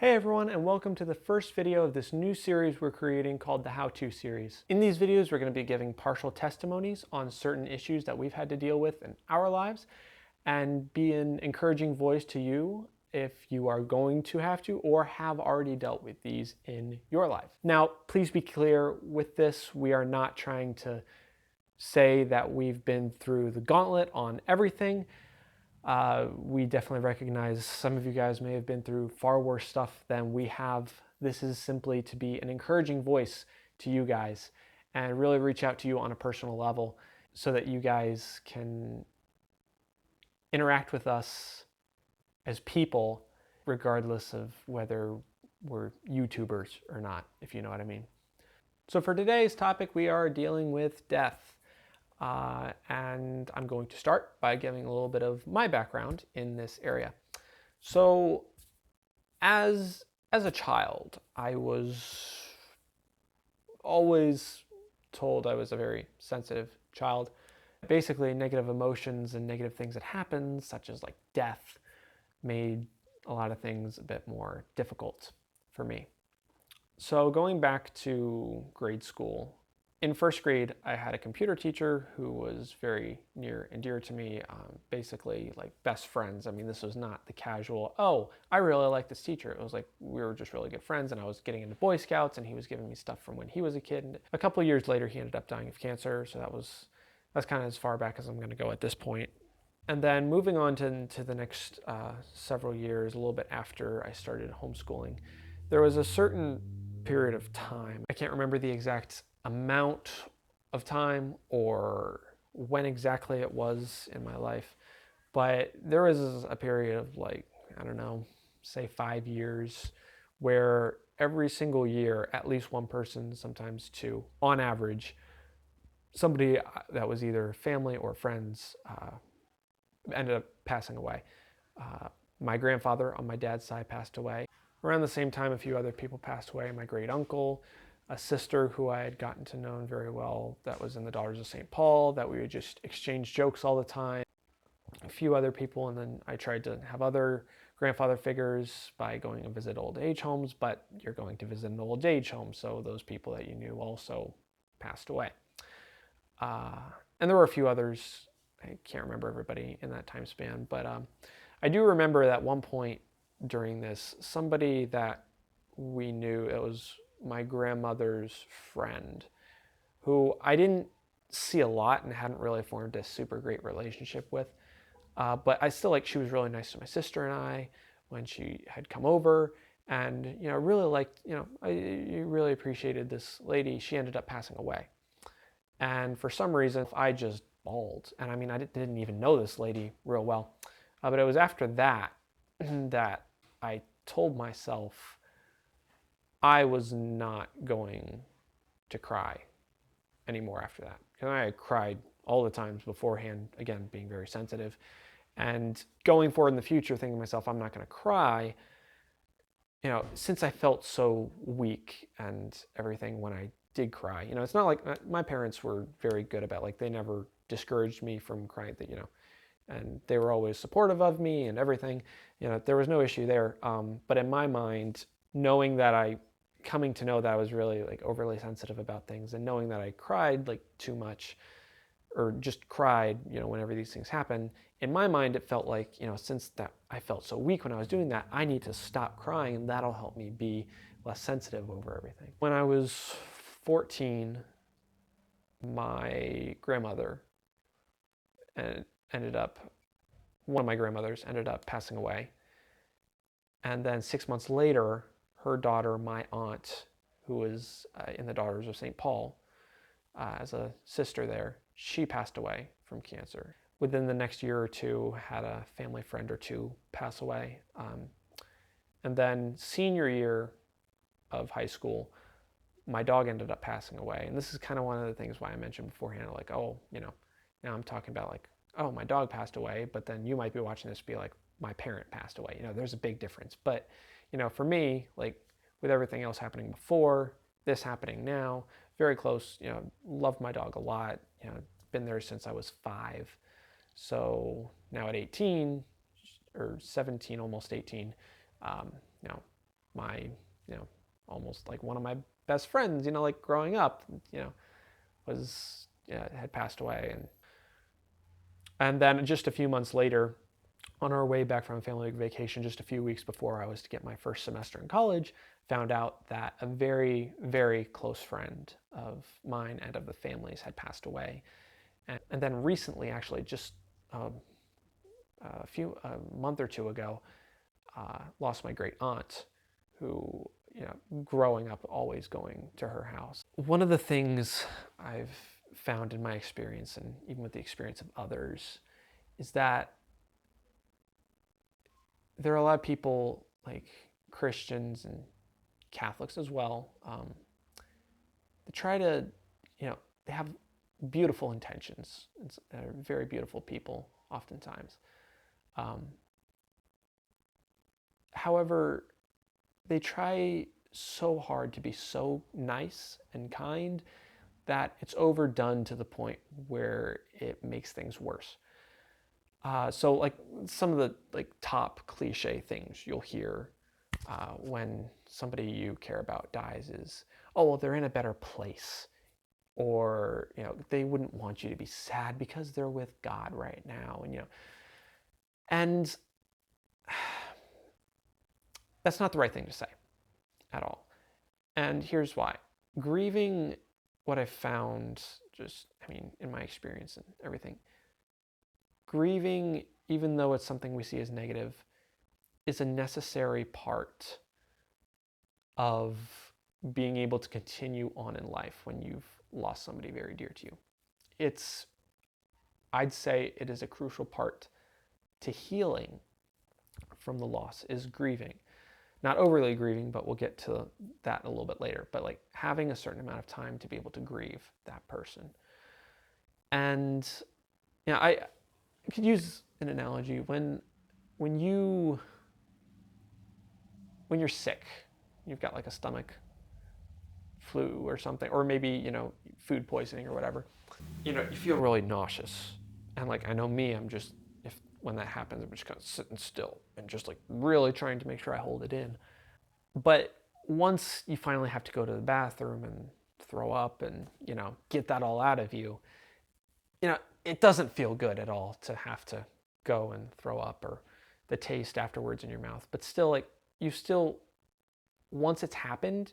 Hey everyone, and welcome to the first video of this new series we're creating called the How To series. In these videos, we're going to be giving partial testimonies on certain issues that we've had to deal with in our lives and be an encouraging voice to you if you are going to have to or have already dealt with these in your life. Now, please be clear with this, we are not trying to say that we've been through the gauntlet on everything. We definitely recognize some of you guys may have been through far worse stuff than we have. This is simply to be an encouraging voice to you guys and really reach out to you on a personal level so that you guys can interact with us as people, regardless of whether we're YouTubers or not, if you know what I mean. So for today's topic, we are dealing with death. And I'm going to start by giving a little bit of my background in this area. So as a child, I was always told I was a very sensitive child. Basically, negative emotions and negative things that happened, such as like death, made a lot of things a bit more difficult for me. So going back to grade school, in first grade, I had a computer teacher who was very near and dear to me, basically like best friends. I mean, this was not the casual, oh, I really like this teacher. It was like we were just really good friends, and I was getting into Boy Scouts, and he was giving me stuff from when he was a kid. And a couple of years later, he ended up dying of cancer, so that's kind of as far back as I'm going to go at this point. And then moving on to the next several years, a little bit after I started homeschooling, there was a certain period of time. I can't remember the exact amount of time or when exactly it was in my life, but there was a period of like, I don't know, say 5 years, where every single year, at least one person, sometimes two, on average, somebody that was either family or friends ended up passing away. My grandfather on my dad's side passed away. Around the same time, a few other people passed away. My great uncle, a sister who I had gotten to know very well that was in the Daughters of St. Paul, that we would just exchange jokes all the time. A few other people, and then I tried to have other grandfather figures by going and visit old age homes, but you're going to visit an old age home, so those people that you knew also passed away. And there were a few others. I can't remember everybody in that time span, but I do remember at one point during this, somebody that we knew, it was my grandmother's friend, who I didn't see a lot and hadn't really formed a super great relationship with. But I still she was really nice to my sister and I when she had come over. And, really liked, I really appreciated this lady. She ended up passing away. And for some reason, I just bawled. And I mean, I didn't even know this lady real well. But it was after that that I told myself I was not going to cry anymore after that. Because I had cried all the times beforehand, again, being very sensitive. And going forward in the future, thinking to myself, I'm not going to cry. Since I felt so weak and everything when I did cry, it's not like my parents were very good about, they never discouraged me from crying, and they were always supportive of me and everything. There was no issue there. But in my mind, coming to know that I was really overly sensitive about things, and knowing that I cried too much, or just cried, whenever these things happen, in my mind, it felt like, since that I felt so weak when I was doing that, I need to stop crying, and that'll help me be less sensitive over everything. When I was 14, my grandmother one of my grandmothers ended up passing away. And then 6 months later, her daughter, my aunt, who was in the Daughters of St. Paul, as a sister there, she passed away from cancer. Within the next year or two, had a family friend or two pass away. And then senior year of high school, my dog ended up passing away. And this is kind of one of the things why I mentioned beforehand, now I'm talking about oh, my dog passed away, but then you might be watching this be like, my parent passed away. There's a big difference. But, for me, with everything else happening before, this happening now, very close, loved my dog a lot, been there since I was 5. So now at 18, or 17, almost 18, my, almost like one of my best friends, like growing up, was, had passed away. And then just a few months later, on our way back from a family vacation, just a few weeks before I was to get my first semester in college, found out that a very, very close friend of mine and of the family's had passed away. And then recently, actually, just a month or two ago, lost my great aunt, who, growing up, always going to her house. One of the things I've found in my experience, and even with the experience of others, is that there are a lot of people, like Christians and Catholics as well, that try to, they have beautiful intentions. They're very beautiful people, oftentimes. However, they try so hard to be so nice and kind that it's overdone to the point where it makes things worse. So like some of the like top cliche things you'll hear when somebody you care about dies is, oh, well, they're in a better place. Or, they wouldn't want you to be sad because they're with God right now. And that's not the right thing to say at all. And here's why. Grieving, what I've found, in my experience and everything, grieving, even though it's something we see as negative, is a necessary part of being able to continue on in life when you've lost somebody very dear to you. I'd say it is a crucial part to healing from the loss, is grieving. Not overly grieving, but we'll get to that a little bit later. But like having a certain amount of time to be able to grieve that person. And I could use an analogy. When you're sick, you've got like a stomach flu or something, or maybe, food poisoning or whatever, you feel really nauseous. And like, I know me, when that happens, I'm just kind of sitting still and just like really trying to make sure I hold it in. But once you finally have to go to the bathroom and throw up and, get that all out of you, it doesn't feel good at all to have to go and throw up, or the taste afterwards in your mouth. But still, like, once it's happened,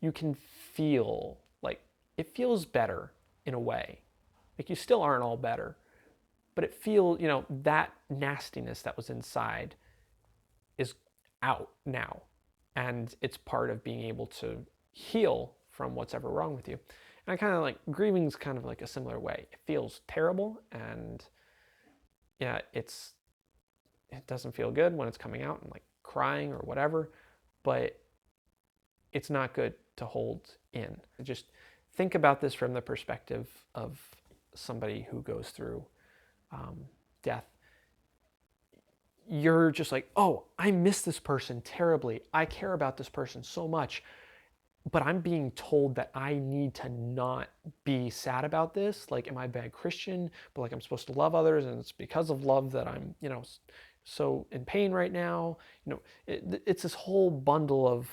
you can feel like it feels better in a way. Like, you still aren't all better, but it feels, that nastiness that was inside is out now. And it's part of being able to heal from what's ever wrong with you. And I kind of like, grieving's kind of like a similar way. It feels terrible, and it doesn't feel good when it's coming out and like crying or whatever, but it's not good to hold in. Just think about this from the perspective of somebody who goes through death. You're just like, oh, I miss this person terribly. I care about this person so much, but I'm being told that I need to not be sad about this. Like, am I a bad Christian? But like, I'm supposed to love others, and it's because of love that I'm, so in pain right now. It's this whole bundle of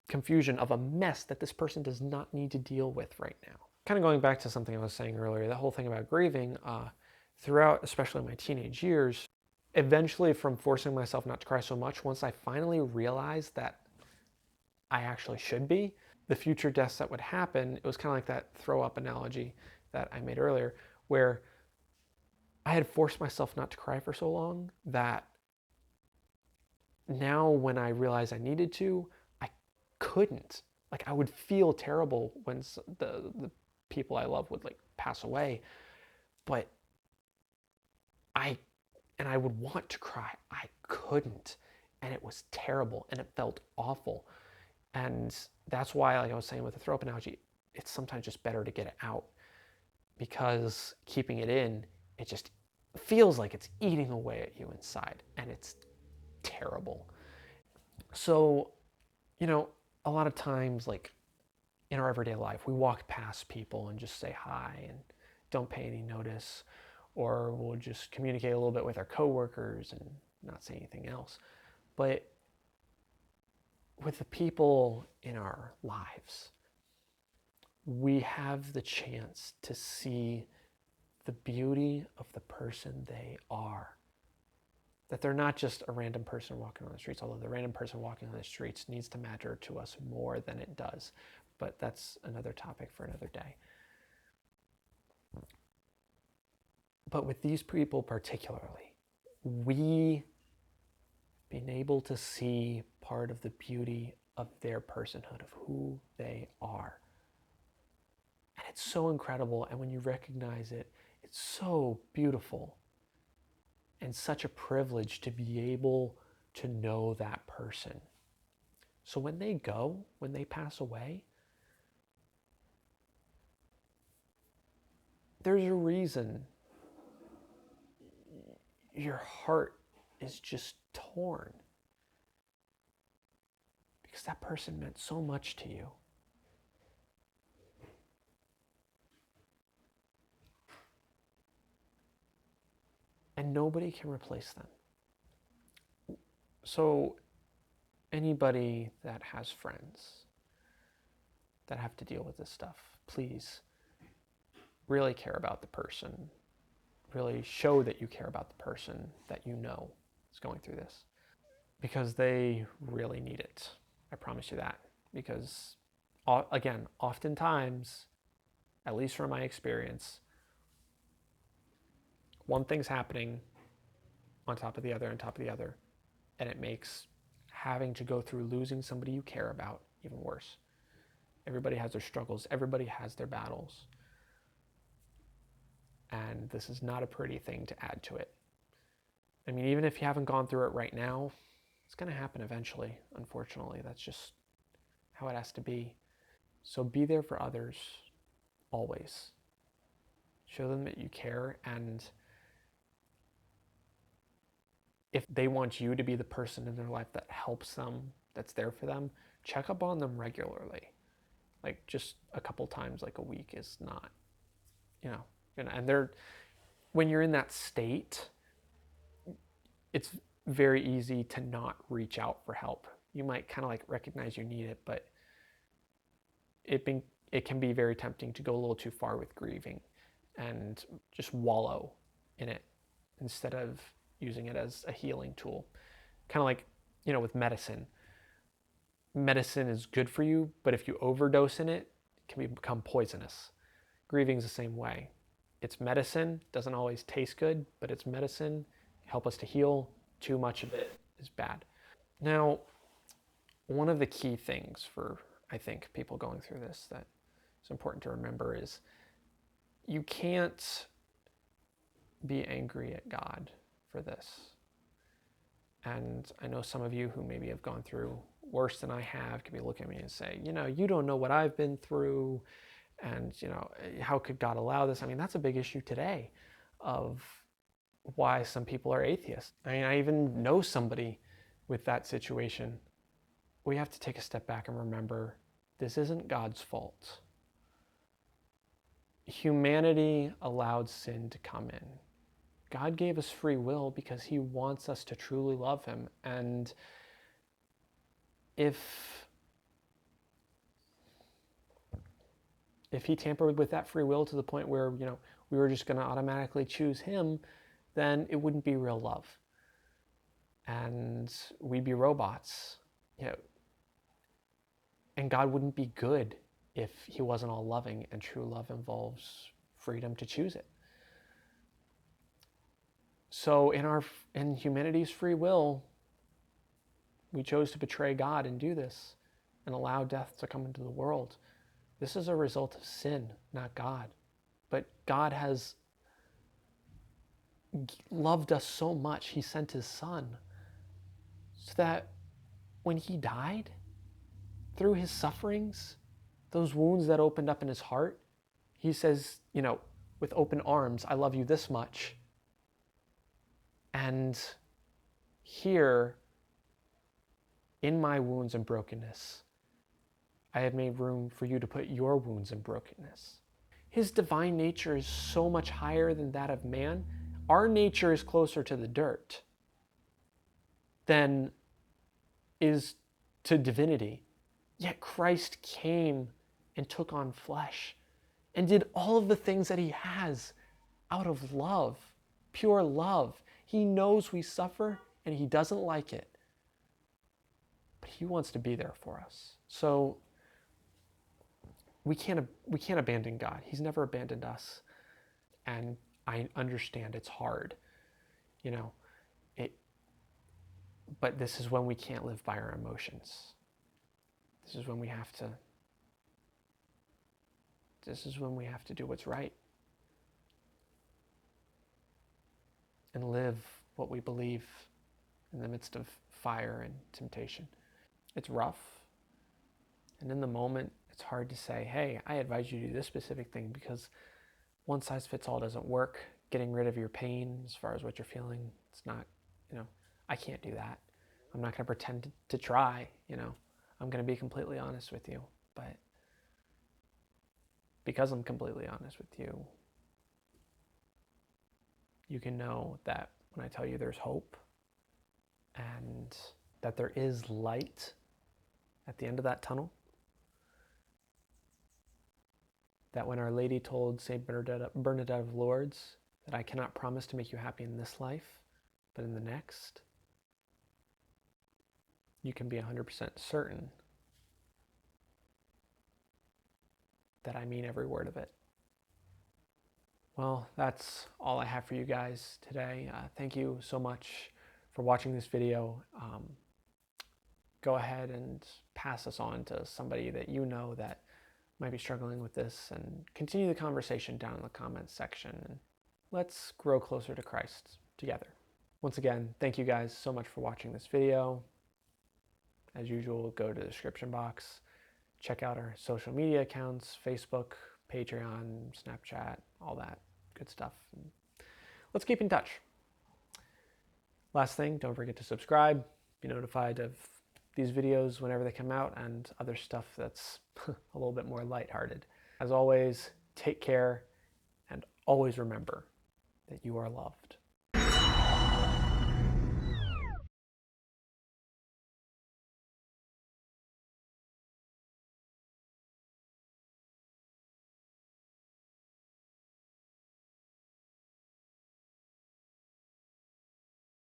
confusion, of a mess that this person does not need to deal with right now. Kind of going back to something I was saying earlier, the whole thing about grieving, throughout, especially my teenage years, eventually from forcing myself not to cry so much, once I finally realized that I actually should be, the future deaths that would happen, it was kind of like that throw up analogy that I made earlier, where I had forced myself not to cry for so long that now when I realized I needed to, I couldn't. Like, I would feel terrible when the people I love would like pass away, but I would want to cry. I couldn't, and it was terrible, and it felt awful. And that's why, like I was saying with the throw up analogy, it's sometimes just better to get it out, because keeping it in, it just feels like it's eating away at you inside, and it's terrible. So, a lot of times, like in our everyday life, we walk past people and just say hi and don't pay any notice, or we'll just communicate a little bit with our coworkers and not say anything else. But with the people in our lives, we have the chance to see the beauty of the person they are. That they're not just a random person walking on the streets, although the random person walking on the streets needs to matter to us more than it does. But that's another topic for another day. But with these people particularly, we being able to see part of the beauty of their personhood, of who they are. And it's so incredible. And when you recognize it, it's so beautiful and such a privilege to be able to know that person. So when they go, when they pass away, there's a reason your heart is just torn, because that person meant so much to you. And nobody can replace them. So anybody that has friends that have to deal with this stuff, please really care about the person. Really show that you care about the person that you know is going through this, because they really need it. I promise you that. Because, again, oftentimes, at least from my experience, one thing's happening on top of the other, on top of the other, and it makes having to go through losing somebody you care about even worse. Everybody has their struggles. Everybody has their battles. And this is not a pretty thing to add to it. I mean, even if you haven't gone through it right now, it's going to happen eventually, unfortunately. That's just how it has to be. So be there for others, always. Show them that you care, and if they want you to be the person in their life that helps them, that's there for them, check up on them regularly. Like just a couple times, like a week is not, and when you're in that state, it's very easy to not reach out for help. You might kind of like recognize you need it, but it can be very tempting to go a little too far with grieving and just wallow in it instead of using it as a healing tool. Kind of like, with medicine. Medicine is good for you, but if you overdose in it, it can become poisonous. Grieving is the same way. It's medicine, doesn't always taste good, but it's medicine, help us to heal. Too much of it is bad. Now, one of the key things for, I think, people going through this that is important to remember is you can't be angry at God for this. And I know some of you who maybe have gone through worse than I have can be looking at me and say, you don't know what I've been through. And, how could God allow this? I mean, that's a big issue today of why some people are atheists. I mean, I even know somebody with that situation. We have to take a step back and remember this isn't God's fault. Humanity allowed sin to come in. God gave us free will because he wants us to truly love him. And if he tampered with that free will to the point where, we were just going to automatically choose him, then it wouldn't be real love. And we'd be robots. And God wouldn't be good if he wasn't all loving, and true love involves freedom to choose it. So in humanity's free will, we chose to betray God and do this and allow death to come into the world. This is a result of sin, not God. But God has loved us so much, he sent his son so that when he died, through his sufferings, those wounds that opened up in his heart, he says, with open arms, I love you this much. And here, in my wounds and brokenness, I have made room for you to put your wounds and brokenness. His divine nature is so much higher than that of man. Our nature is closer to the dirt than is to divinity. Yet Christ came and took on flesh and did all of the things that he has out of love, pure love. He knows we suffer and he doesn't like it, but he wants to be there for us. So we can't abandon God. He's never abandoned us. And I understand it's hard, you know, but this is when we can't live by our emotions. This is when we have to do what's right and live what we believe in the midst of fire and temptation. It's rough. And in the moment, it's hard to say, hey, I advise you to do this specific thing, because one size fits all doesn't work. Getting rid of your pain as far as what you're feeling, it's not, I can't do that. I'm not going to pretend to try, I'm going to be completely honest with you. But because I'm completely honest with you, you can know that when I tell you there's hope and that there is light at the end of that tunnel, that when Our Lady told St. Bernadette of Lourdes that I cannot promise to make you happy in this life, but in the next, you can be 100% certain that I mean every word of it. Well, that's all I have for you guys today. Thank you so much for watching this video. Go ahead and pass this on to somebody that you know that might be struggling with this, and continue the conversation down in the comments section. And let's grow closer to Christ together. Once again, thank you guys so much for watching this video. As usual, go to the description box. Check out our social media accounts, Facebook, Patreon, Snapchat, all that good stuff. And let's keep in touch. Last thing, don't forget to subscribe, be notified of these videos whenever they come out, and other stuff that's a little bit more lighthearted. As always, take care, and always remember that you are loved.